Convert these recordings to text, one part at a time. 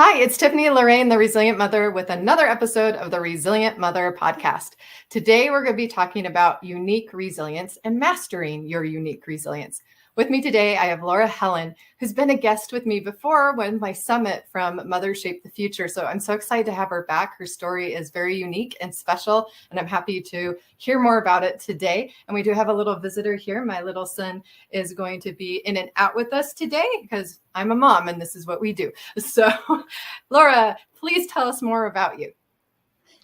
Hi, it's Tiffany and Lorraine, the Resilient Mother, with another episode of the Resilient Mother podcast. Today, we're going to be talking about unique resilience and mastering your unique resilience. With me today, I have Laura Helen, who's been a guest with me before when my summit from Mother Shape the Future. So I'm so excited to have her back. Her story is very unique and special, and I'm happy to hear more about it today. And we do have a little visitor here. My little son is going to be in and out with us today because I'm a mom and this is what we do. So Laura, please tell us more about you.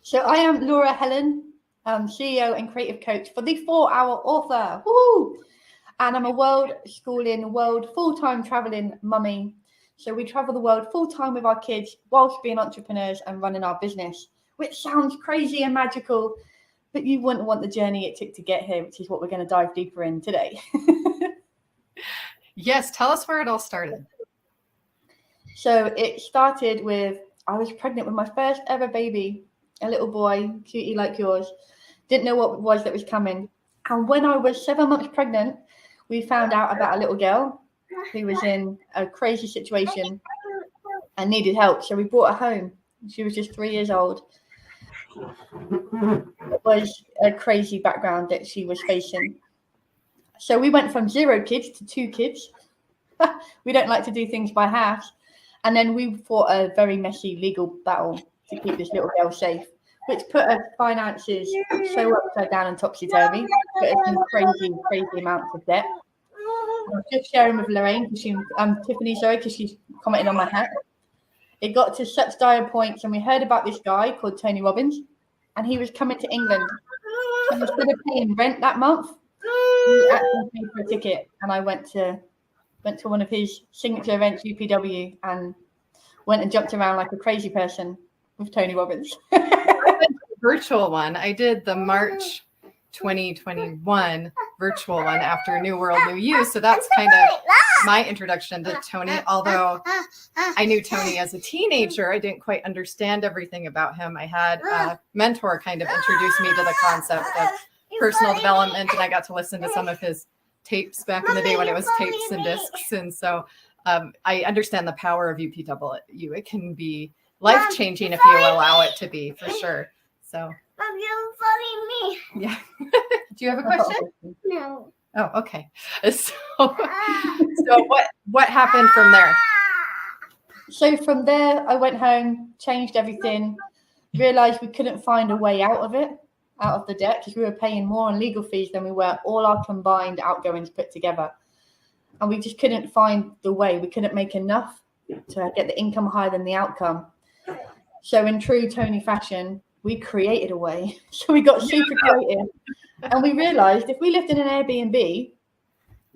So I am Laura Helen, CEO and creative coach for the 4-Hour Author. Woo! And I'm a world schooling, world full-time traveling mummy. So we travel the world full-time with our kids whilst being entrepreneurs and running our business, which sounds crazy and magical, but you wouldn't want the journey it took to get here, which is what we're going to dive deeper in today. Yes, tell us where it all started. So it started with, I was pregnant with my first ever baby, a little boy, cutie like yours. Didn't know what it was that was coming. And when I was 7 months pregnant, we found out about a little girl who was in a crazy situation and needed help. So we brought her home. She was just 3 years old. It was a crazy background that she was facing. So we went from 0 kids to 2 kids. We don't like to do things by halves. And then we fought a very messy legal battle to keep this little girl safe, which put her finances so upside down and topsy-turvy, put us in crazy amounts of debt. I was just sharing with Lorraine, Tiffany, because she's commented on my hat. It got to such dire points, and we heard about this guy called Tony Robbins, and he was coming to England. And instead of paying rent that month, he actually paid for a ticket, and I went to one of his signature events, UPW, and went and jumped around like a crazy person with Tony Robbins. Virtual one. I did the March 2021 virtual one after New World, New You. So that's kind of my introduction to Tony. Although I knew Tony as a teenager, I didn't quite understand everything about him. I had a mentor kind of introduce me to the concept of personal development, and I got to listen to some of his tapes back in the day when it was tapes and discs. And so I understand the power of UPW. It can be life-changing if you allow it to be, for sure. So, Mom, you're following me. Yeah. Do you have a question? No. Oh, okay. So what happened from there? So from there, I went home, changed everything, realized we couldn't find a way out of the debt, because we were paying more on legal fees than we were all our combined outgoings put together. And we just couldn't find the way. We couldn't make enough to get the income higher than the outcome. So in true Tony fashion, we created a way. So we got super creative. And we realized if we lived in an Airbnb,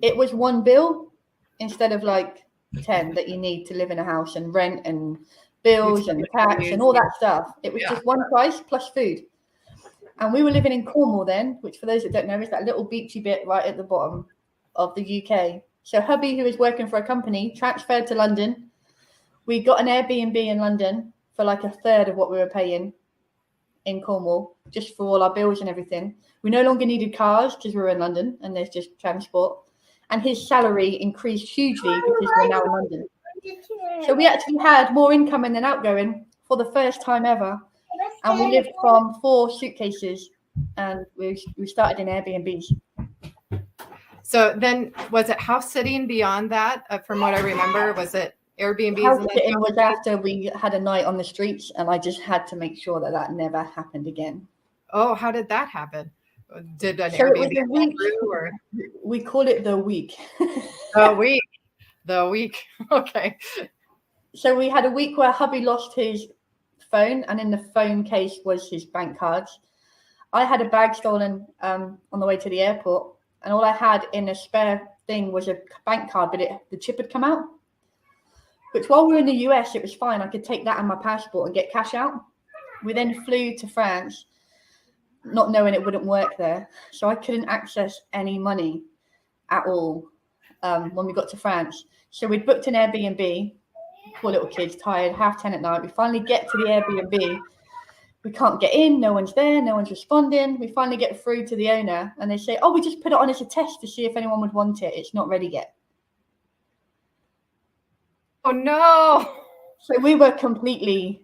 it was one bill instead of like 10 that you need to live in a house, and rent and bills and tax and all that stuff. It was just one price plus food. And we were living in Cornwall then, which for those that don't know is that little beachy bit right at the bottom of the UK. So hubby, who was working for a company, transferred to London. We got an Airbnb in London for like a third of what we were paying in Cornwall, just for all our bills and everything. We no longer needed cars because we were in London and there's just transport. And his salary increased hugely because we're now in London. So we actually had more incoming than outgoing for the first time ever. And we lived from 4 suitcases, and we started in Airbnbs. So then was it house sitting beyond that? From what I remember, was it Airbnbs? House sitting was after we had a night on the streets, and I just had to make sure that never happened again. Oh, how did that happen? Did an So Airbnb it was or? We call it the week. The week. Okay. So we had a week where hubby lost his phone, and in the phone case was his bank cards. I had a bag stolen on the way to the airport, and all I had in a spare thing was a bank card, but the chip had come out. Which while we were in the US, it was fine. I could take that and my passport and get cash out. We then flew to France, not knowing it wouldn't work there. So I couldn't access any money at all when we got to France. So we'd booked an Airbnb. Poor little kids, tired, 10:30 at night. We finally get to the Airbnb. We can't get in. No one's there. No one's responding. We finally get through to the owner, and they say, "Oh, we just put it on as a test to see if anyone would want it. It's not ready yet." Oh no! So we were completely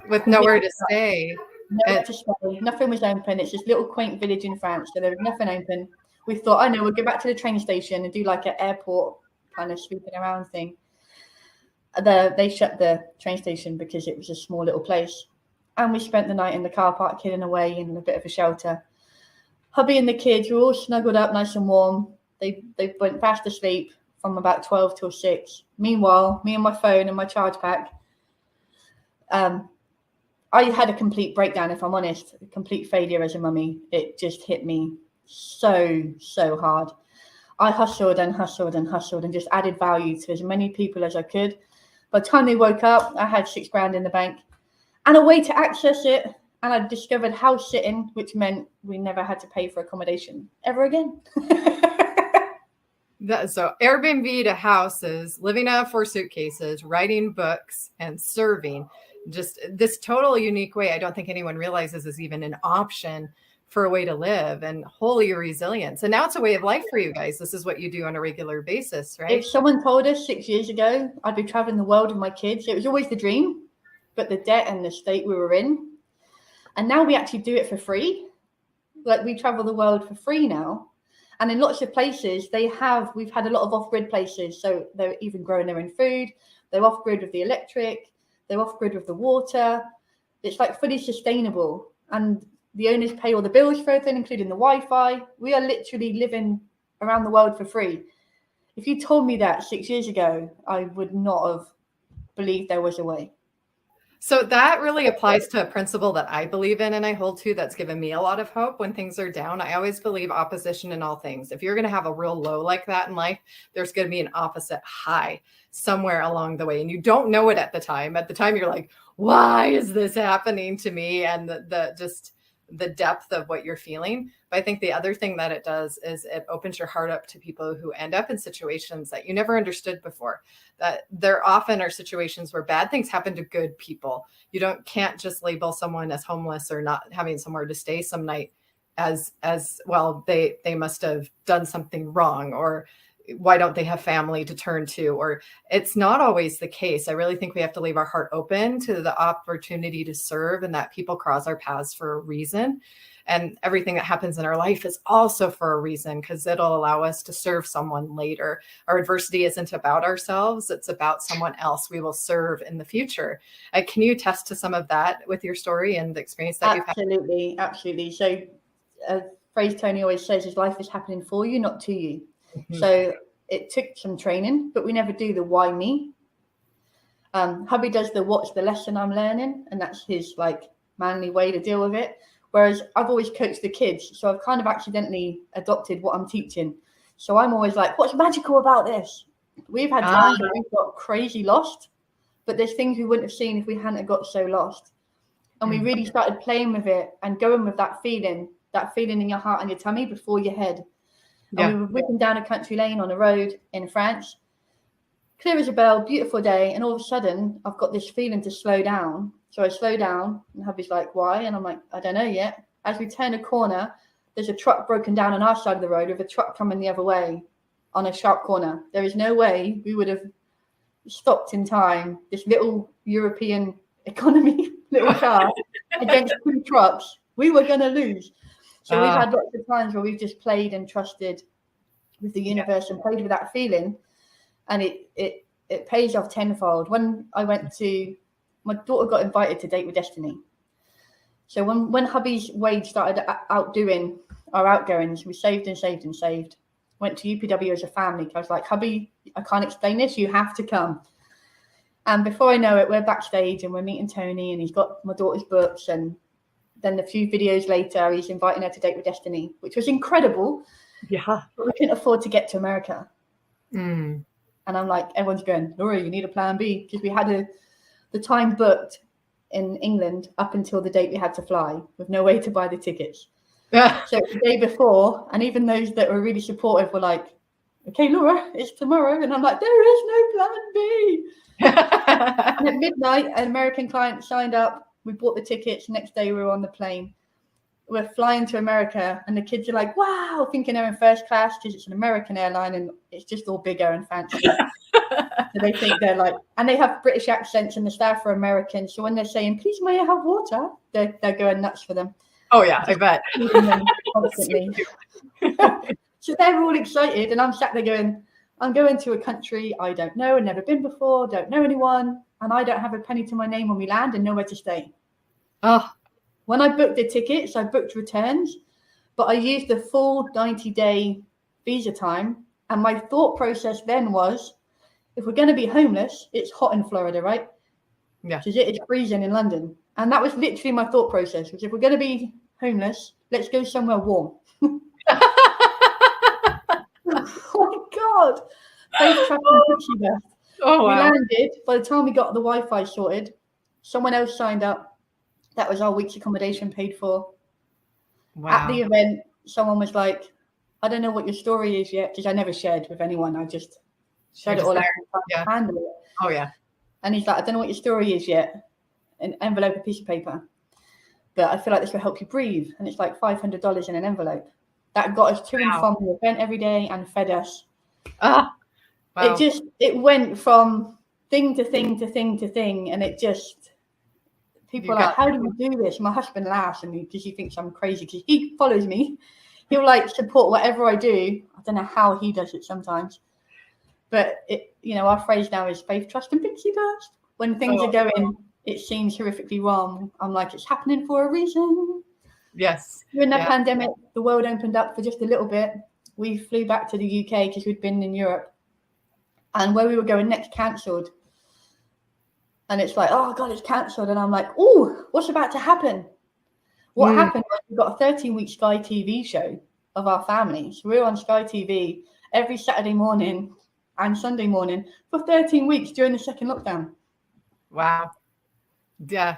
with nowhere to stay. nowhere to stay. Nothing was open. It's this little quaint village in France, so there was nothing open. We thought, I know, we'll go back to the train station and do like an airport kind of sweeping around thing. They shut the train station because it was a small little place. And we spent the night in the car park hidden away in a bit of a shelter. Hubby and the kids were all snuggled up nice and warm. They went fast asleep from about 12 till 6. Meanwhile, me and my phone and my charge pack, I had a complete breakdown, if I'm honest, a complete failure as a mummy. It just hit me so hard. I hustled and hustled and hustled and just added value to as many people as I could. By the time they woke up, I had $6,000 in the bank and a way to access it. And I discovered house sitting, which meant we never had to pay for accommodation ever again. So Airbnb to houses, living out of 4 suitcases, writing books, and serving. Just this total unique way I don't think anyone realizes is even an option for a way to live, and holy resilience. And now it's a way of life for you guys. This is what you do on a regular basis, right? If someone told us 6 years ago I'd be traveling the world with my kids, it was always the dream, but the debt and the state we were in. And now we actually do it for free. Like, we travel the world for free now. And in lots of places we've had a lot of off-grid places. So they're even growing their own food. They're off-grid with the electric. They're off-grid with the water. It's like fully sustainable. And the owners pay all the bills for everything, including the Wi-Fi. We are literally living around the world for free. If you told me that 6 years ago, I would not have believed there was a way. So that really applies to a principle that I believe in and I hold to, that's given me a lot of hope when things are down. I always believe opposition in all things. If you're going to have a real low like that in life, there's going to be an opposite high somewhere along the way. And you don't know it at the time. At the time, you're like, why is this happening to me? And the depth of what you're feeling. But I think the other thing that it does is it opens your heart up to people who end up in situations that you never understood before. That there often are situations where bad things happen to good people. You can't just label someone as homeless or not having somewhere to stay some night as well, they must have done something wrong, or why don't they have family to turn to? Or it's not always the case. I really think we have to leave our heart open to the opportunity to serve, and that people cross our paths for a reason. And everything that happens in our life is also for a reason, because it'll allow us to serve someone later. Our adversity isn't about ourselves. It's about someone else we will serve in the future. Can you attest to some of that with your story and the experience that you've had? Absolutely. So a phrase Tony always says is, life is happening for you, not to you. Mm-hmm. So it took some training, but we never do the why me. Hubby does the what's the lesson I'm learning, and that's his like manly way to deal with it. Whereas I've always coached the kids, so I've kind of accidentally adopted what I'm teaching. So I'm always like, what's magical about this? We've had times where we've got crazy lost, but there's things we wouldn't have seen if we hadn't got so lost. And we really started playing with it and going with that feeling in your heart and your tummy before your head. Yeah. And we were whipping down a country lane on a road in France, clear as a bell, beautiful day. And all of a sudden, I've got this feeling to slow down. So I slow down, and hubby's like, why? And I'm like, I don't know yet. As we turn a corner, there's a truck broken down on our side of the road with a truck coming the other way on a sharp corner. There is no way we would have stopped in time. This little European economy little car against 2 trucks. We were going to lose. So we've had lots of times where we've just played and trusted with the universe and played with that feeling. And it pays off tenfold. When I went to, my daughter got invited to Date with Destiny. So when hubby's wage started outdoing our outgoings, we saved and saved and saved. Went to UPW as a family. I was like, hubby, I can't explain this. You have to come. And before I know it, we're backstage and we're meeting Tony, and he's got my daughter's books. And then a few videos later, he's inviting her to Date with Destiny, which was incredible. Yeah. But we couldn't afford to get to America. And I'm like, everyone's going, Laura, you need a plan B. Because we had the time booked in England up until the date we had to fly with no way to buy the tickets. Yeah. So the day before, and even those that were really supportive were like, okay, Laura, it's tomorrow. And I'm like, there is no plan B. And at midnight, an American client signed up. We bought the tickets. Next day, we were on the plane. We're flying to America, and the kids are like, wow, thinking they're in first class because it's an American airline and it's just all bigger and fancy. So they think they're like, and they have British accents and the staff are American. So when they're saying, please may I have water? They're going nuts for them. Oh yeah, I bet. Feeding them constantly. So they're all excited and I'm sat there going, I'm going to a country I don't know and never been before, don't know anyone, and I don't have a penny to my name when we land and nowhere to stay. Oh, when I booked the tickets, I booked returns, but I used the full 90-day visa time. And my thought process then was, if we're going to be homeless, it's hot in Florida, right? Yeah. Because it's freezing in London. And that was literally my thought process, was if we're going to be homeless, let's go somewhere warm. Oh my God. Faith, trust, and pixie dust. oh We wow. landed. By the time we got the Wi-Fi sorted, someone else signed up. That was our week's accommodation paid for. At the Wow. event, someone was like, I don't know what your story is yet, because I never shared with anyone. I just shared it You're all just out there. and handle it. Oh yeah. And he's like, I don't know what your story is yet. An envelope, a piece of paper. But I feel like this will help you breathe. And it's like $500 in an envelope. That got us to and from the event every day and fed us. Ah. Wow. It went from thing to thing to thing to thing. And it just, people are like, how do we do this? My husband laughs at me because he thinks I'm crazy because he follows me. He'll like support whatever I do. I don't know how he does it sometimes. But it, our phrase now is faith, trust, and pixie dust. When things are going, it seems horrifically wrong. I'm like, it's happening for a reason. Yes. During the pandemic, the world opened up for just a little bit. We flew back to the UK because we'd been in Europe. And where we were going next cancelled. And it's like, oh God, it's cancelled. And I'm like, oh, what's about to happen? What happened was we got a 13-week Sky TV show of our family. So we were on Sky TV every Saturday morning and Sunday morning for 13 weeks during the second lockdown. Wow. Yeah.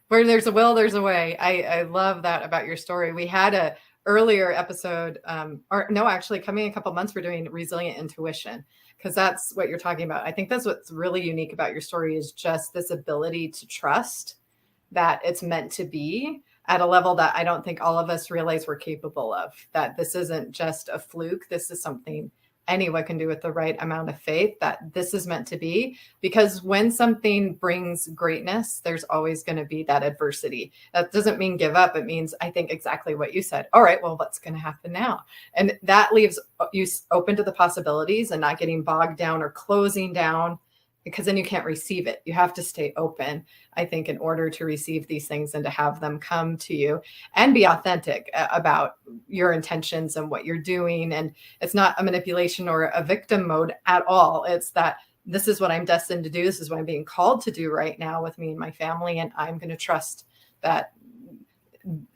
Where there's a will, there's a way. I love that about your story. We had a earlier episode, coming a couple months, we're doing resilient intuition, because that's what you're talking about. I think that's what's really unique about your story is just this ability to trust that it's meant to be at a level that I don't think all of us realize we're capable of, that this isn't just a fluke. This is something anyone can do with the right amount of faith, that this is meant to be. Because when something brings greatness, there's always going to be that adversity. That doesn't mean give up. It means, I think, exactly what you said. All right, well, what's going to happen now? And that leaves you open to the possibilities and not getting bogged down or closing down, because then you can't receive it. You have to stay open, I think, in order to receive these things and to have them come to you and be authentic about your intentions and what you're doing. And it's not a manipulation or a victim mode at all. It's that this is what I'm destined to do. This is what I'm being called to do right now with me and my family. And I'm going to trust that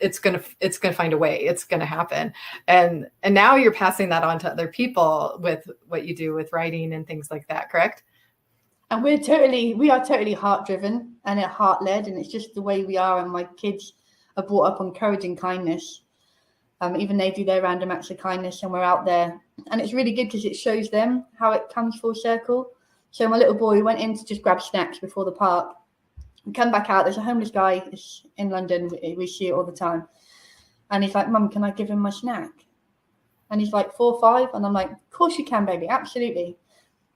it's going to find a way. It's going to happen. And now you're passing that on to other people with what you do with writing and things like that. Correct? And we are totally heart driven and heart led, and it's just the way we are. And my kids are brought up on courage and kindness. Even they do their random acts of kindness, and we're out there, and it's really good because it shows them how it comes full circle. So my little boy went in to just grab snacks before the park. We come back out. There's a homeless guy in London. We see it all the time, and he's like, "Mum, can I give him my snack?" And he's like 4 or 5, and I'm like, "Of course you can, baby, absolutely."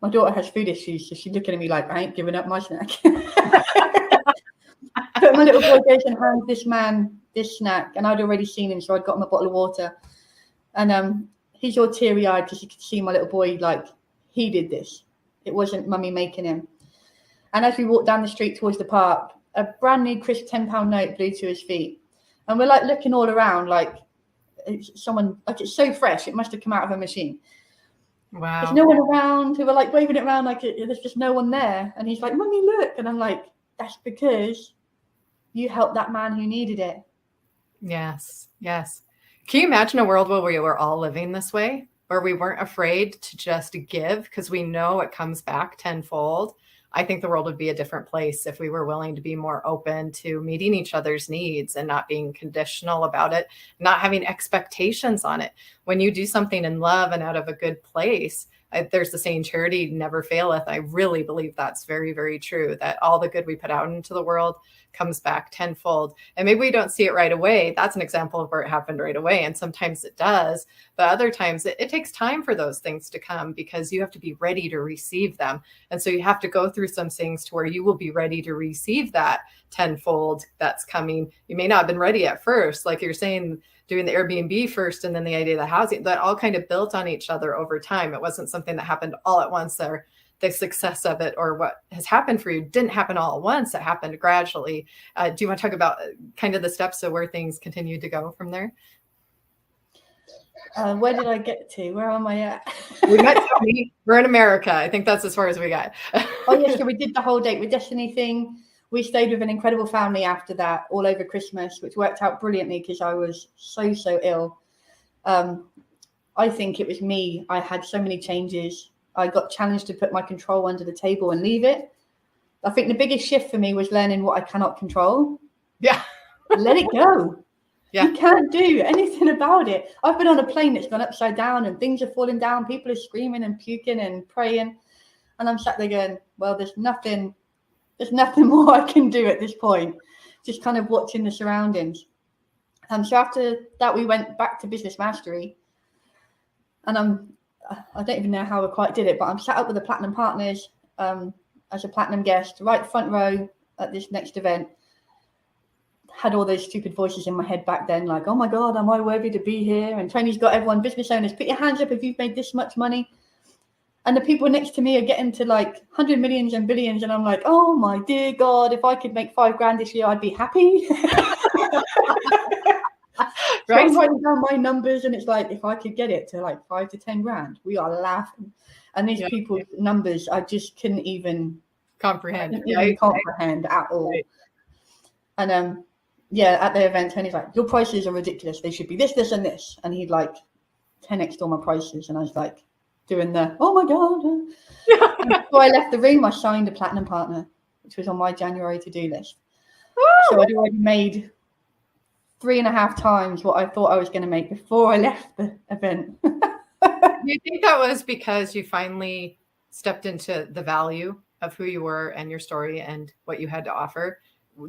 My daughter has food issues, so she's looking at me like, I ain't giving up my snack. But my little boy goes and hands this man this snack, and I'd already seen him, so I'd got him a bottle of water. And he's all teary-eyed because you could see my little boy, like, he did this. It wasn't mummy making him. And as we walked down the street towards the park, a brand new crisp £10 note blew to his feet. And we're, like, looking all around like it's so fresh, it must have come out of a machine. Wow. There's no one around. We were like waving it around like there's just no one there. And he's like, "Mummy, look." And I'm like, that's because you helped that man who needed it. Yes. Yes. Can you imagine a world where we were all living this way, where we weren't afraid to just give because we know it comes back tenfold? I think the world would be a different place if we were willing to be more open to meeting each other's needs and not being conditional about it, not having expectations on it. When you do something in love and out of a good place, There's the saying, charity never faileth. I really believe that's very, very true, that all the good we put out into the world comes back tenfold. And maybe we don't see it right away. That's an example of where it happened right away. And sometimes it does, but other times it takes time for those things to come, because you have to be ready to receive them. And so you have to go through some things to where you will be ready to receive that tenfold that's coming. You may not have been ready at first, like you're saying, doing the Airbnb first, and then the idea of the housing, that all kind of built on each other over time. It wasn't something that happened all at once, or the success of it, or what has happened for you didn't happen all at once. It happened gradually. Do you want to talk about kind of the steps of where things continued to go from there? Where did I get to? Where am I at? We're in America. I think that's as far as we got. Oh, yes. So we did the whole Date with Destiny thing. We stayed with an incredible family after that all over Christmas, which worked out brilliantly because I was so ill. I think it was me. I had so many changes. I got challenged to put my control under the table and leave it. I think the biggest shift for me was learning what I cannot control. Yeah. Let it go. Yeah. You can't do anything about it. I've been on a plane that's gone upside down and things are falling down. People are screaming and puking and praying. And I'm sat there going, well, there's nothing more I can do at this point. Just kind of watching the surroundings. So after that, we went back to business mastery. And I don't even know how I quite did it, but I'm sat up with the platinum partners as a platinum guest, right front row at this next event. Had all those stupid voices in my head back then, like, oh my God, am I worthy to be here? And Tony's got everyone, business owners, put your hands up if you've made this much money. And the people next to me are getting to like 100 millions and billions. And I'm like, oh my dear God, if I could make $5,000 this year, I'd be happy. So I'm writing down my numbers, and it's like, if I could get it to like 5 to 10 grand, we are laughing. And these people's numbers, I just couldn't even comprehend at all. Right. And at the event, Tony's like, your prices are ridiculous. They should be this, this, and this. And he'd like 10x all my prices. And I was like doing the, oh my God. Before I left the room, I signed a platinum partner, which was on my January to-do list. So I'd already made 3.5 times what I thought I was going to make before I left the event. Do you think that was because you finally stepped into the value of who you were and your story and what you had to offer?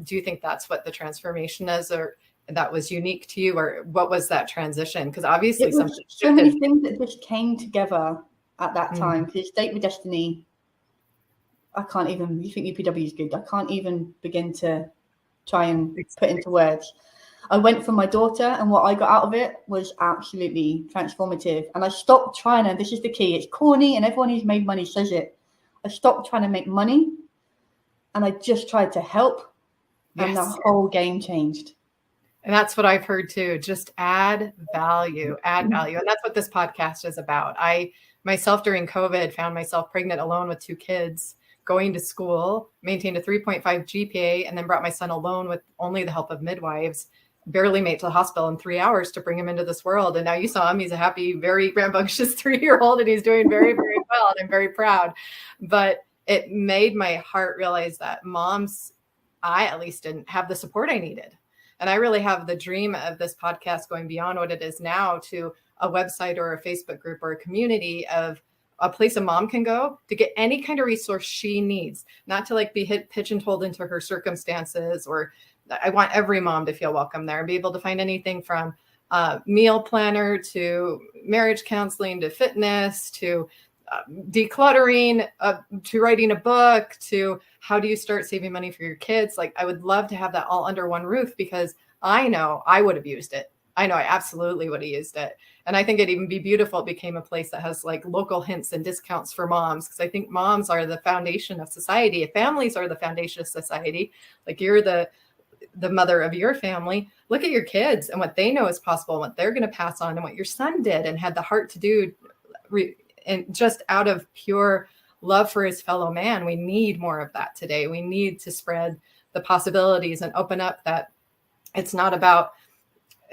Do you think that's what the transformation is, or that was unique to you, or what was that transition? Because obviously so many things that just came together at that time. Because Date with Destiny, you think UPW is good. I can't even begin to try and put into words. I went for my daughter, and what I got out of it was absolutely transformative. And I stopped trying to, this is the key, it's corny and everyone who's made money says it. I stopped trying to make money and I just tried to help. Yes. And the whole game changed. And that's what I've heard too. Just add value. And that's what this podcast is about. I myself during COVID found myself pregnant alone with 2 kids, going to school, maintained a 3.5 GPA, and then brought my son alone with only the help of midwives. Barely made it to the hospital in 3 hours to bring him into this world. And now you saw him. He's a happy, very rambunctious 3-year-old, and he's doing very, very well. And I'm very proud. But it made my heart realize that moms, I at least didn't have the support I needed. And I really have the dream of this podcast going beyond what it is now to a website or a Facebook group or a community of a place a mom can go to get any kind of resource she needs, not to like be pigeonholed into her circumstances. Or I want every mom to feel welcome there and be able to find anything from meal planner to marriage counseling to fitness to decluttering to writing a book to how do you start saving money for your kids. Like I would love to have that all under one roof, because I know I would have used it. I know I absolutely would have used it. And I think it'd even be beautiful. It became a place that has like local hints and discounts for moms, because I think moms are the foundation of society. If families are the foundation of society, like you're the mother of your family, look at your kids and what they know is possible, and what they're going to pass on, and what your son did and had the heart to do. And just out of pure love for his fellow man. We need more of that today. We need to spread the possibilities and open up that it's not about,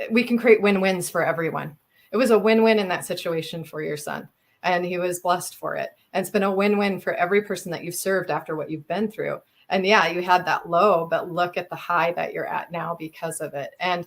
we can create win-wins for everyone. It was a win-win in that situation for your son, and he was blessed for it. And it's been a win-win for every person that you've served after what you've been through. And yeah, you had that low, but look at the high that you're at now because of it. And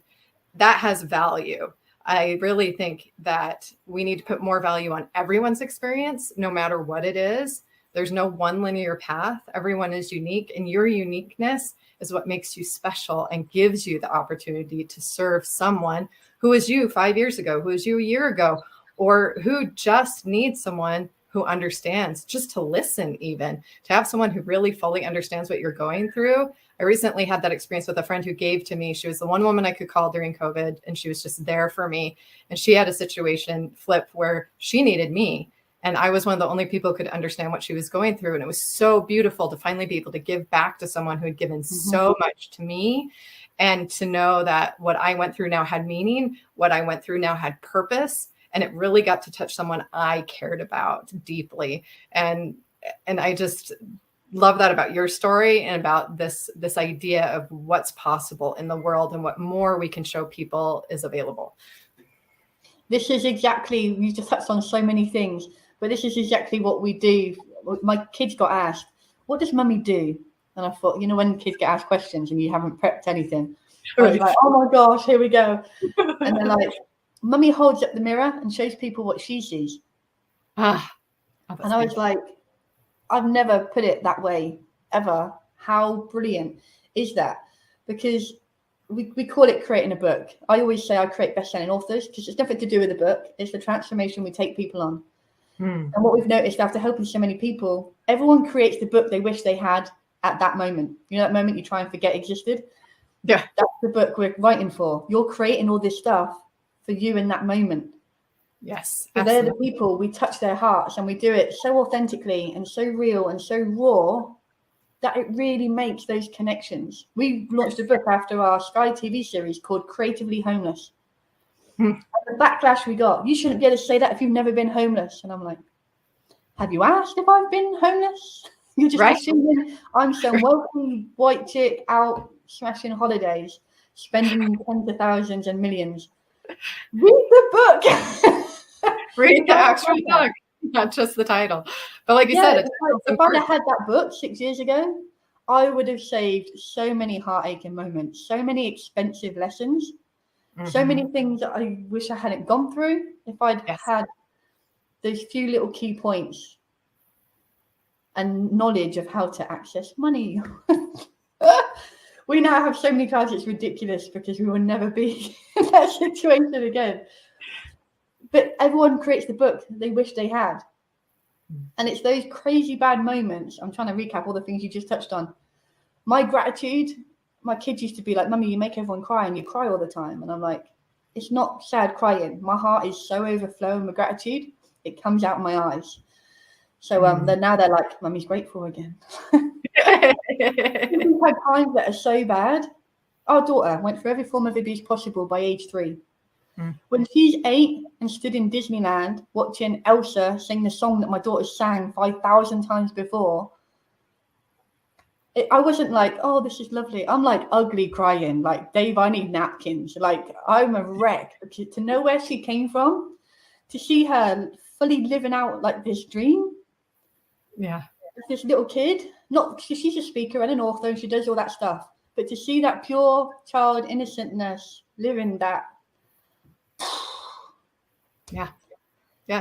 that has value. I really think that we need to put more value on everyone's experience, no matter what it is. There's no one linear path. Everyone is unique, and your uniqueness is what makes you special and gives you the opportunity to serve someone who is you 5 years ago, who is you a year ago, or who just needs someone who understands, just to listen, even to have someone who really fully understands what you're going through. I recently had that experience with a friend who gave to me. She was the one woman I could call during COVID, and she was just there for me. And she had a situation flip where she needed me. And I was one of the only people who could understand what she was going through. And it was so beautiful to finally be able to give back to someone who had given so much to me, and to know that what I went through now had meaning, what I went through now had purpose. And it really got to touch someone I cared about deeply. And I just love that about your story, and about this idea of what's possible in the world and what more we can show people is available. This is exactly, you just touched on so many things, but this is exactly what we do. My kids got asked, what does mummy do? And I thought, when kids get asked questions and you haven't prepped anything, I was like, oh my gosh, here we go. And they're like, mummy holds up the mirror and shows people what she sees. And I was like, I've never put it that way ever. How brilliant is that? Because we call it creating a book. I always say I create best-selling authors, because it's nothing to do with the book. It's the transformation we take people on. And what we've noticed after helping so many people, everyone creates the book they wish they had at that moment. That moment you try and forget existed? Yeah. That's the book we're writing for. You're creating all this stuff for you in that moment. Yes. So they're the people, we touch their hearts, and we do it so authentically and so real and so raw that it really makes those connections. We launched a book after our Sky TV series called Creatively Homeless. And the backlash we got, you shouldn't be able to say that if you've never been homeless. And I'm like, have you asked if I've been homeless? You're just assuming I'm some wealthy white chick out smashing holidays, spending tens of thousands and millions. Read the book. Read the actual book, not just the title. But like you said, if I'd have had that book 6 years ago, I would have saved so many heartaching moments, so many expensive lessons, so many things that I wish I hadn't gone through if I'd had those few little key points and knowledge of how to access money. We now have so many cars, it's ridiculous, because we will never be in that situation again. But everyone creates the book they wish they had. And it's those crazy bad moments. I'm trying to recap all the things you just touched on. My gratitude, my kids used to be like, Mummy, you make everyone cry and you cry all the time. And I'm like, it's not sad crying. My heart is so overflowing with gratitude. It comes out of my eyes. So now they're like, Mummy's grateful again. We've had times that are so bad. Our daughter went through every form of abuse possible by age 3. When she's 8 and stood in Disneyland watching Elsa sing the song that my daughter sang 5,000 times before, I wasn't like, oh, this is lovely. I'm like ugly crying, like, Dave, I need napkins. Like, I'm a wreck. To know where she came from, to see her fully living out like this dream. Yeah. This little kid, not, she's a speaker and an author and she does all that stuff, but to see that pure child innocentness living that. Yeah.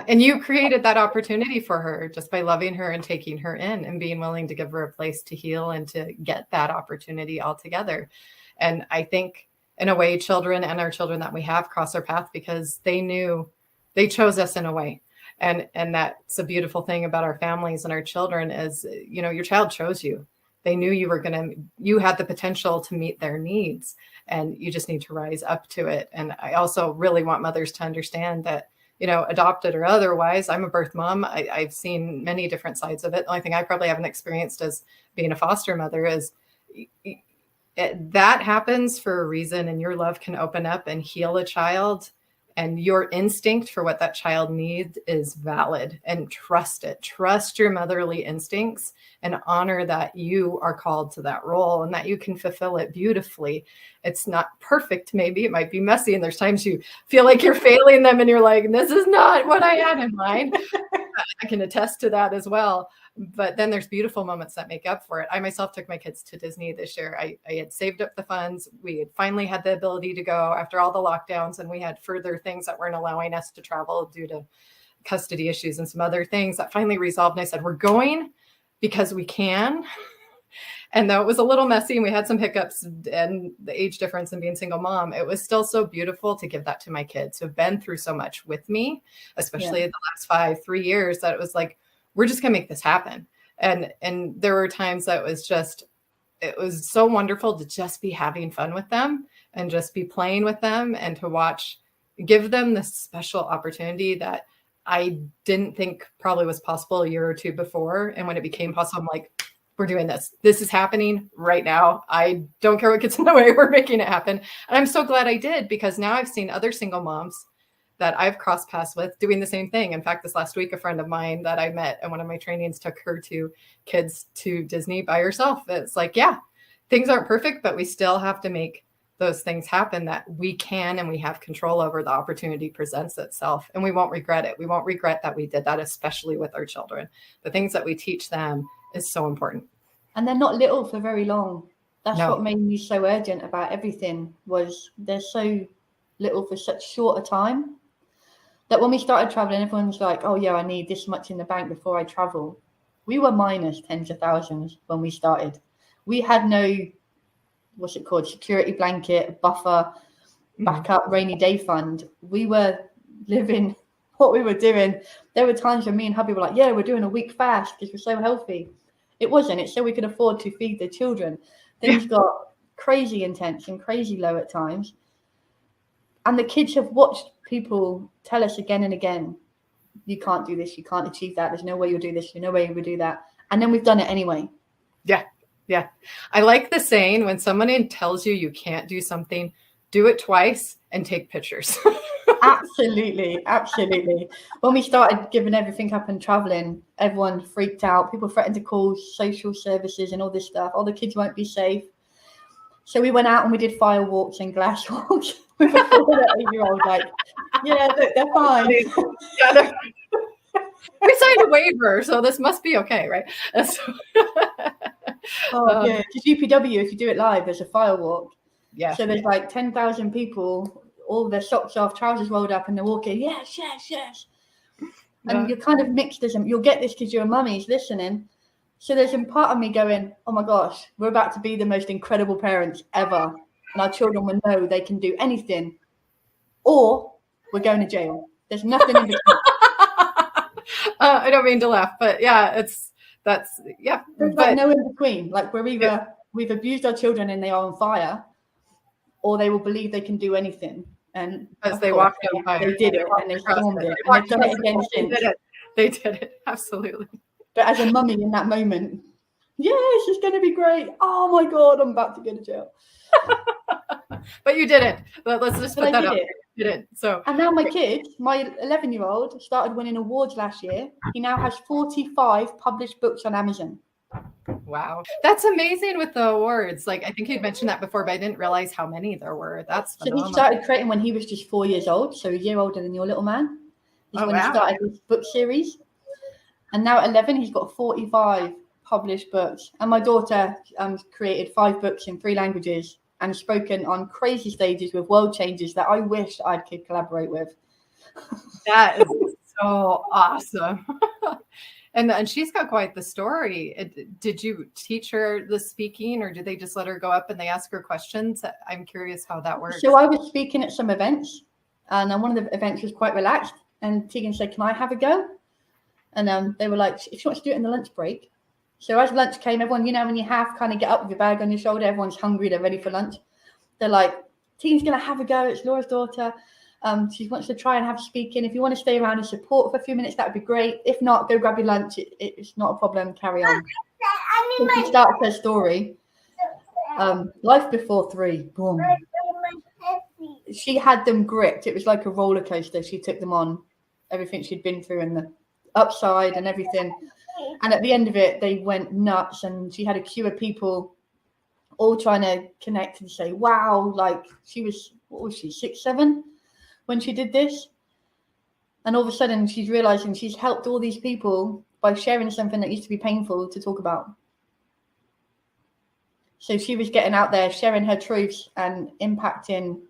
And you created that opportunity for her just by loving her and taking her in and being willing to give her a place to heal and to get that opportunity altogether. And I think in a way, children and our children that we have cross our path because they chose us in a way. And that's a beautiful thing about our families and our children is, your child chose you. They knew you had the potential to meet their needs, and you just need to rise up to it. And I also really want mothers to understand that, adopted or otherwise, I'm a birth mom. I've seen many different sides of it. The only thing I probably haven't experienced as being a foster mother is that happens for a reason, and your love can open up and heal a child. And your instinct for what that child needs is valid, and trust it. Trust your motherly instincts and honor that you are called to that role and that you can fulfill it beautifully. It's not perfect. Maybe it might be messy. And there's times you feel like you're failing them and you're like, this is not what I had in mind. I can attest to that as well. But then there's beautiful moments that make up for it. I myself took my kids to Disney this year. I had saved up the funds. We had finally had the ability to go after all the lockdowns, and we had further things that weren't allowing us to travel due to custody issues and some other things that finally resolved. And I said, we're going because we can. And though it was a little messy and we had some hiccups and the age difference and being single mom, it was still so beautiful to give that to my kids who have been through so much with me, especially the last 3 years, that it was like, we're just going to make this happen. And there were times that it was so wonderful to just be having fun with them and just be playing with them and to give them this special opportunity that I didn't think probably was possible a year or two before. And when it became possible, I'm like, we're doing this. This is happening right now. I don't care what gets in the way. We're making it happen. And I'm so glad I did, because now I've seen other single moms that I've crossed paths with doing the same thing. In fact, this last week, a friend of mine that I met at one of my trainings took her kids to Disney by herself. It's like, yeah, things aren't perfect, but we still have to make those things happen that we can, and we have control over. The opportunity presents itself and we won't regret it. We won't regret that we did that, especially with our children. The things that we teach them is so important. And they're not little for very long. That's what made me so urgent about everything, was they're so little for such short a time that when we started traveling, everyone's like, oh yeah, I need this much in the bank before I travel. We were minus tens of thousands when we started. We had no, what's it called, security blanket, buffer, backup, rainy day fund. We were living what we were doing. There were times when me and hubby were like, yeah, we're doing a week fast because we're so healthy. It wasn't. It's so we could afford to feed the children. Things got crazy intense and crazy low at times. And the kids have watched people tell us again and again, you can't do this, you can't achieve that, there's no way you'll do this, there's no way you will do that. And then we've done it anyway. Yeah. I like the saying, when someone tells you can't do something, do it twice and take pictures. Absolutely. When we started giving everything up and traveling, everyone freaked out. People threatened to call social services and all this stuff. Oh, the kids won't be safe. So we went out and we did fire walks and glass walks with a 4-8-year-old. Like, yeah, they're fine. We signed a waiver, so this must be okay, right? So, yeah, because UPW, if you do it live, there's a fire walk. Yeah. So there's like 10,000 people, all their socks off, trousers rolled up, and they're walking, yes. And you're kind of mixed as you'll get this because your mummy's listening. So there's a part of me going, oh my gosh, we're about to be the most incredible parents ever. And our children will know they can do anything, or we're going to jail. There's nothing in between. I don't mean to laugh, but yeah, there's like no in between. Like we're either we've abused our children and they are on fire, or they will believe they can do anything. And as they walked on fire, they did it and they stormed it. And they've done it again since. They did it. Absolutely. But as a mummy in that moment, yes, it's going to be great. Oh my God, I'm about to go to jail. But you did it. Let's just put that up. You did it. So. And now my kid, my 11-year-old, started winning awards last year. He now has 45 published books on Amazon. Wow. That's amazing with the awards. Like, I think you'd mentioned that before, but I didn't realize how many there were. That's phenomenal. So he started creating when he was just 4 years old. So a year older than your little man. He started his book series. And now at 11, he's got 45 published books. And my daughter created 5 books in 3 languages and spoken on crazy stages with world changers that I wish I could collaborate with. That is so awesome. And she's got quite the story. Did you teach her the speaking, or did they just let her go up and they ask her questions? I'm curious how that works. So I was speaking at some events, and one of the events was quite relaxed. And Tegan said, "Can I have a go?" And they were like, "If you want to do it in the lunch break." So as lunch came, everyone, when you have kind of get up with your bag on your shoulder, everyone's hungry, they're ready for lunch. They're like, "Tegan's going to have a go. It's Laura's daughter. She wants to try and have speaking. If you want to stay around and support for a few minutes, that would be great. If not, go grab your lunch. It's not a problem. Carry on." So she starts her story. Life before 3. Boom. She had them gripped. It was like a roller coaster. She took them on, everything she'd been through and the upside and everything. And at the end of it, they went nuts. And she had a queue of people all trying to connect and say, wow, like she was, what was she, 6, 7? When she did this. And all of a sudden she's realizing she's helped all these people by sharing something that used to be painful to talk about. So she was getting out there, sharing her truths and impacting.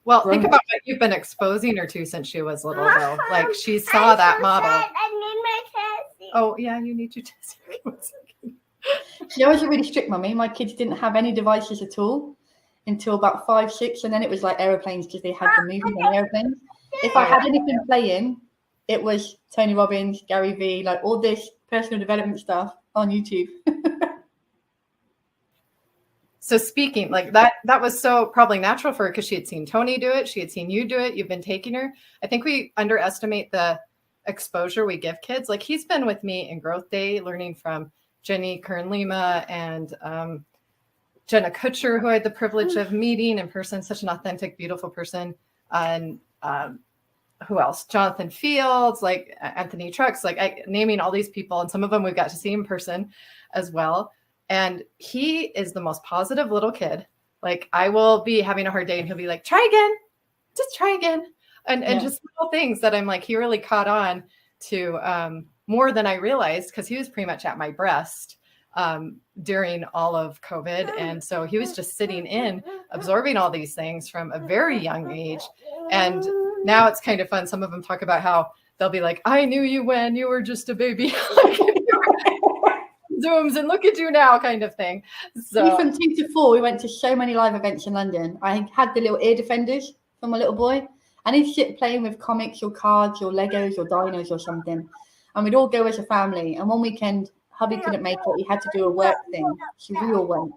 Well, think about what you've been exposing her to since she was little, though. Like, she saw that model. I need my testing. Oh, yeah, you need your test. See, I was a really strict mummy. My kids didn't have any devices at all until about 5, 6, and then it was like aeroplanes because they had the movies on the aeroplanes. If I had anything playing, it was Tony Robbins, Gary Vee, like all this personal development stuff on YouTube. So speaking like that was so probably natural for her because she had seen Tony do it. She had seen you do it. You've been taking her. I think we underestimate the exposure we give kids. Like, he's been with me in Growth Day, learning from Jenny Kern-Lima and Jenna Kutcher, who I had the privilege of meeting in person, such an authentic, beautiful person. And who else? Jonathan Fields, like Anthony Trucks, like naming all these people. And some of them we've got to see in person as well. And he is the most positive little kid. Like, I will be having a hard day and he'll be like, try again, just try again. And just little things that I'm like, he really caught on to more than I realized, because he was pretty much at my breast during all of COVID. And so he was just sitting in, absorbing all these things from a very young age. And now it's kind of fun. Some of them talk about how they'll be like, I knew you when you were just a baby. Zooms and look at you now kind of thing. So from 2 to 4, we went to so many live events in London. I had the little ear defenders for my little boy, and he'd sit playing with comics or cards or Legos or dinos or something. And we'd all go as a family. And one weekend, hubby couldn't make it. He had to do a work thing. So we all went.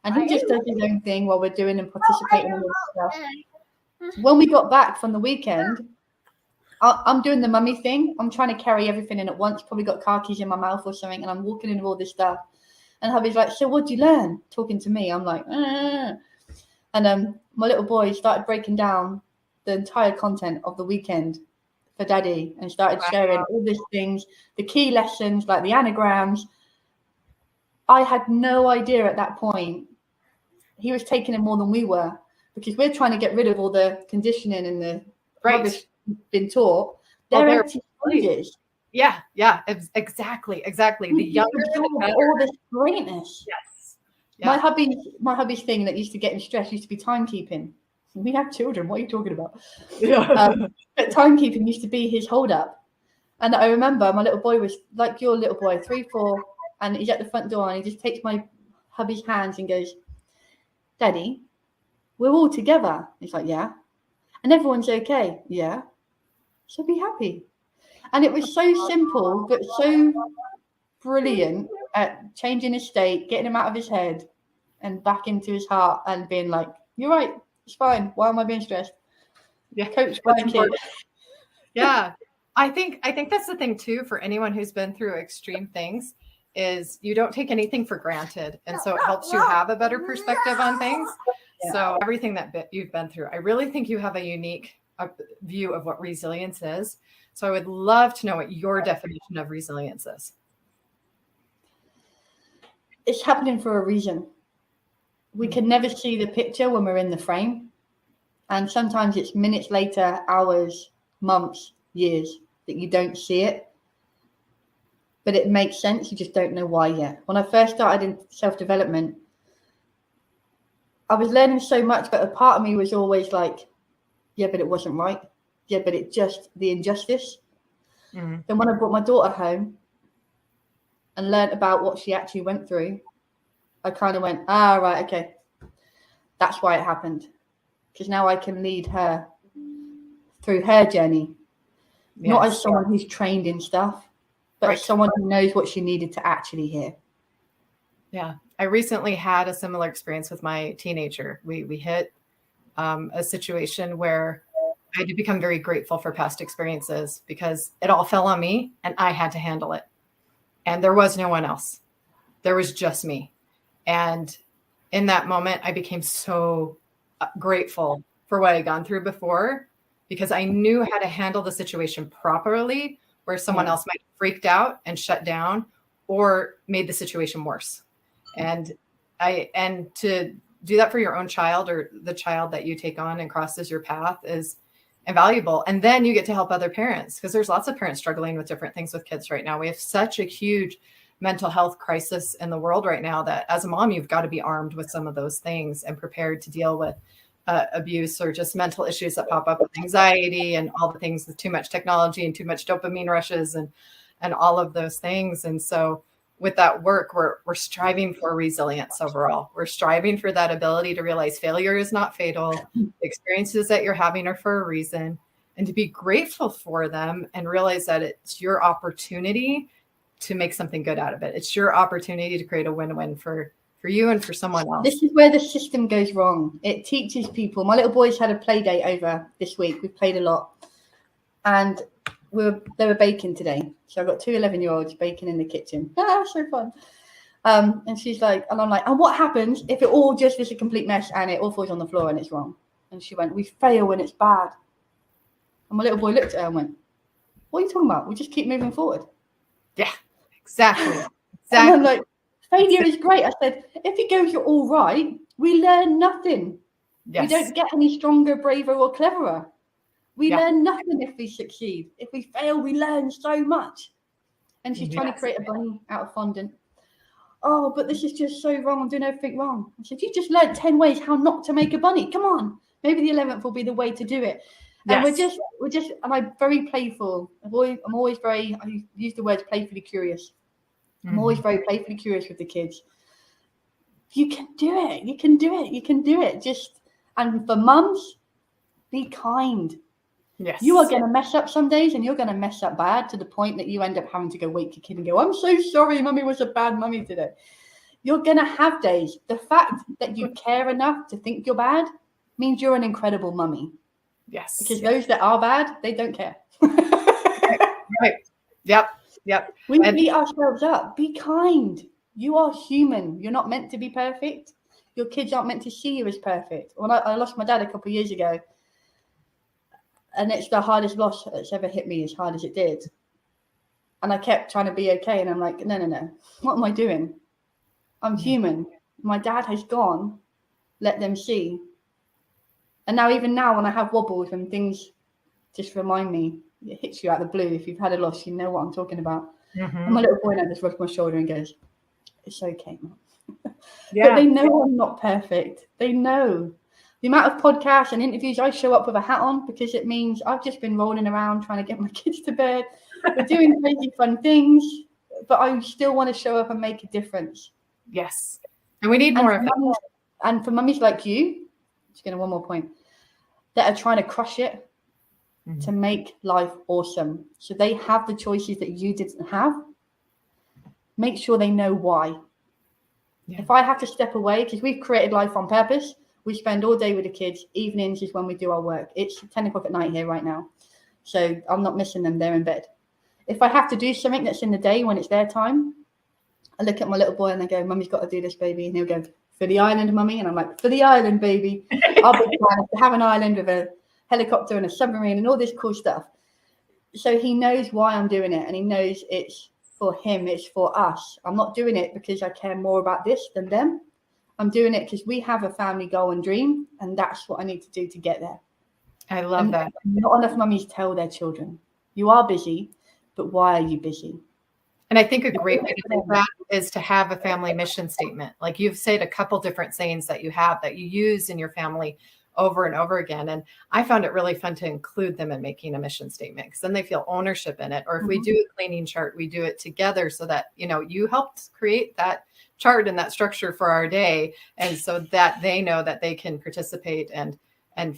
And he just does his own thing while we're doing and participating in this stuff. When we got back from the weekend, I'm doing the mummy thing. I'm trying to carry everything in at once. Probably got car keys in my mouth or something. And I'm walking in with all this stuff. And hubby's like, so what'd you learn? Talking to me. I'm like, And my little boy started breaking down the entire content of the weekend for daddy and started sharing all these things, the key lessons, like the anagrams. I had no idea at that point he was taking it more than we were, because we're trying to get rid of all the conditioning and the rubbish been taught. They're empty sponges. Yeah, exactly. The younger all this greatness. Yes. Yeah. My hubby's thing that used to get him stressed used to be timekeeping. We have children. What are you talking about? But timekeeping used to be his hold up. And I remember my little boy was like your little boy, 3, 4, and he's at the front door and he just takes my hubby's hands and goes, Daddy, we're all together. He's like, yeah. And everyone's okay. Yeah. So be happy. And it was so simple, but so brilliant at changing his state, getting him out of his head and back into his heart and being like, you're right. It's fine. Why am I being stressed? Yeah, coach by kid. Yeah. I think that's the thing too, for anyone who's been through extreme things, is you don't take anything for granted. And so it helps you have a better perspective on things. Yeah. So everything that you've been through, I really think you have a unique view of what resilience is. So I would love to know what your definition of resilience is. It's happening for a reason. We can never see the picture when we're in the frame. And sometimes it's minutes later, hours, months, years that you don't see it. But it makes sense. You just don't know why yet. When I first started in self-development, I was learning so much, but a part of me was always like, yeah, but it wasn't right. Yeah, but it just, the injustice. Mm-hmm. Then when I brought my daughter home and learned about what she actually went through, I kind of went, right, okay. That's why it happened. Because now I can lead her through her journey. Yes. Not as someone who's trained in stuff, but as someone who knows what she needed to actually hear. Yeah. I recently had a similar experience with my teenager. We hit a situation where I had to become very grateful for past experiences, because it all fell on me and I had to handle it. And there was no one else. There was just me. And in that moment, I became so grateful for what I'd gone through before, because I knew how to handle the situation properly, where someone else might have freaked out and shut down or made the situation worse. And to do that for your own child, or the child that you take on and crosses your path, is and valuable. And then you get to help other parents, because there's lots of parents struggling with different things with kids right now. We have such a huge mental health crisis in the world right now that as a mom, you've got to be armed with some of those things and prepared to deal with abuse or just mental issues that pop up with anxiety and all the things with too much technology and too much dopamine rushes and all of those things. And so with that work, we're striving for resilience overall. We're striving for that ability to realize failure is not fatal. The experiences that you're having are for a reason, and to be grateful for them and realize that it's your opportunity to make something good out of it. It's your opportunity to create a win-win for you and for someone else. This is where the system goes wrong. It teaches people. My little boys had a play date over this week. We've played a lot. And they were baking today. So I've got 2 11-year-olds baking in the kitchen. So fun. And she's like, and I'm like, and what happens if it all just is a complete mess and it all falls on the floor and it's wrong? And she went, we fail when it's bad. And my little boy looked at her and went, what are you talking about? We just keep moving forward. Yeah, exactly. And I'm like, failure is great. I said, if it goes all right, we learn nothing. Yes. We don't get any stronger, braver, or cleverer. We learn nothing if we succeed. If we fail, we learn so much. And she's trying to create a bunny out of fondant. Oh, but this is just so wrong. I'm doing everything wrong. I said, you just learned 10 ways how not to make a bunny. Come on. Maybe the 11th will be the way to do it. And we're just, and I'm very playful. I'm always very, I use the words playfully curious. I'm always very playfully curious with the kids. You can do it. You can do it. You can do it. Just, and for mums, be kind. Yes. You are going to mess up some days, and you're going to mess up bad to the point that you end up having to go wake your kid and go, I'm so sorry, mummy was a bad mummy today. You're going to have days. The fact that you care enough to think you're bad means you're an incredible mummy. Yes. Because those that are bad, they don't care. Right. Yep. We beat ourselves up. Be kind. You are human. You're not meant to be perfect. Your kids aren't meant to see you as perfect. When I lost my dad a couple of years ago, and it's the hardest loss that's ever hit me as hard as it did. And I kept trying to be okay. And I'm like, no. What am I doing? I'm human. My dad has gone. Let them see. And even now, when I have wobbles and things just remind me, it hits you out of the blue. If you've had a loss, you know what I'm talking about. And my little boy now just rubs my shoulder and goes, it's okay, Mom. But they know I'm not perfect. They know. The amount of podcasts and interviews I show up with a hat on, because it means I've just been rolling around trying to get my kids to bed. We're doing crazy fun things, but I still want to show up and make a difference. Yes. And we need more of it. And for mummies like you, just going to one more point, that are trying to crush it to make life awesome. So they have the choices that you didn't have. Make sure they know why. Yeah. If I have to step away, because we've created life on purpose, we spend all day with the kids. Evenings is when we do our work. It's 10 o'clock at night here right now. So I'm not missing them. They're in bed. If I have to do something that's in the day when it's their time, I look at my little boy and I go, Mummy's got to do this, baby. And he'll go, for the island, Mummy. And I'm like, for the island, baby. I'll be trying to have an island with a helicopter and a submarine and all this cool stuff. So he knows why I'm doing it. And he knows it's for him. It's for us. I'm not doing it because I care more about this than them. I'm doing it because we have a family goal and dream. And that's what I need to do to get there. I love that. Not enough mummies tell their children, you are busy, but why are you busy? And I think a great way to do that is to have a family mission statement. Like you've said a couple different sayings that you have that you use in your family over and over again. And I found it really fun to include them in making a mission statement, because then they feel ownership in it. Or if we do a cleaning chart, we do it together so that, you know, you helped create that chart and that structure for our day. And so that they know that they can participate and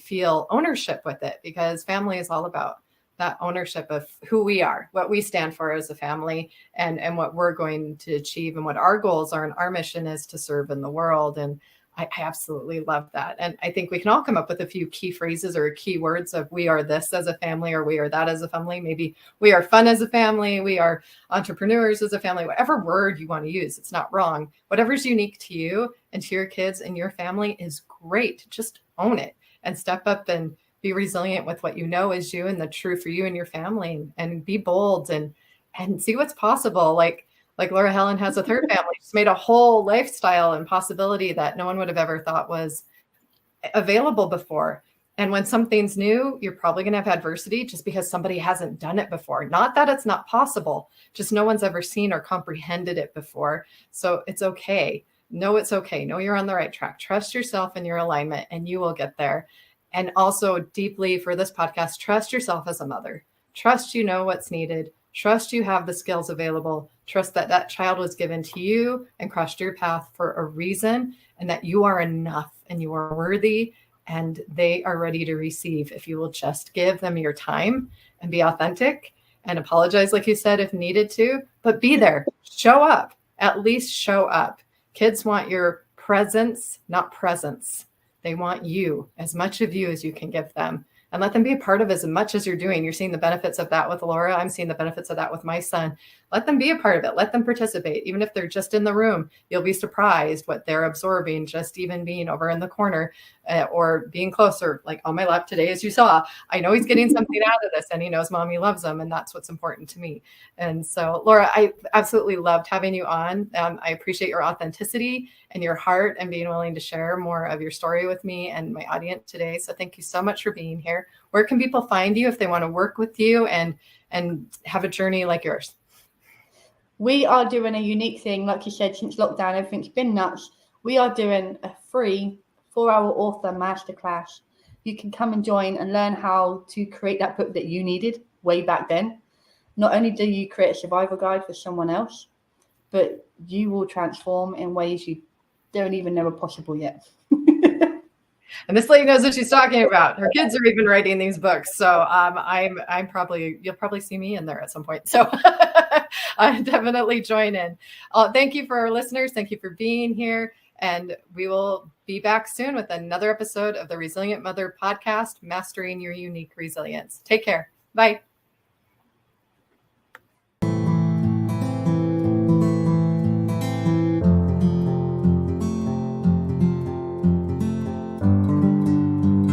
feel ownership with it, because family is all about that ownership of who we are, what we stand for as a family, and what we're going to achieve and what our goals are. And our mission is to serve in the world. And I absolutely love that. And I think we can all come up with a few key phrases or key words of we are this as a family, or we are that as a family. Maybe we are fun as a family. We are entrepreneurs as a family, whatever word you want to use. It's not wrong. Whatever's unique to you and to your kids and your family is great. Just own it and step up and be resilient with what you know is you and the true for you and your family, and be bold and see what's possible. Like Laura Helen has with her family, she's made a whole lifestyle and possibility that no one would have ever thought was available before. And when something's new, you're probably going to have adversity just because somebody hasn't done it before. Not that it's not possible, just no one's ever seen or comprehended it before. So it's okay. Know it's okay. Know you're on the right track. Trust yourself and your alignment, and you will get there. And also deeply for this podcast, trust yourself as a mother. Trust you know what's needed. Trust you have the skills available. Trust that that child was given to you and crossed your path for a reason, and that you are enough and you are worthy, and they are ready to receive if you will just give them your time and be authentic and apologize, like you said, if needed to, but be there. Show up. At least show up. Kids want your presence, not presence. They want you, as much of you as you can give them, and let them be a part of as much as you're doing. You're seeing the benefits of that with Laura. I'm seeing the benefits of that with my son. Let them be a part of it. Let them participate. Even if they're just in the room, you'll be surprised what they're absorbing, just even being over in the corner or being closer, like on my lap today, as you saw. I know he's getting something out of this, and he knows mommy loves him, and that's what's important to me. And so, Laura, I absolutely loved having you on. I appreciate your authenticity and your heart and being willing to share more of your story with me and my audience today. So thank you so much for being here. Where can people find you if they want to work with you and have a journey like yours? We are doing a unique thing, like you said, since lockdown, everything's been nuts. We are doing a free 4-hour author masterclass. You can come and join and learn how to create that book that you needed way back then. Not only do you create a survival guide for someone else, but you will transform in ways you don't even know are possible yet. And this lady knows what she's talking about. Her kids are even writing these books. So you'll probably see me in there at some point. So I definitely join in. Thank you for our listeners. Thank you for being here. And we will be back soon with another episode of the Resilient Mother podcast, Mastering Your Unique Resilience. Take care. Bye.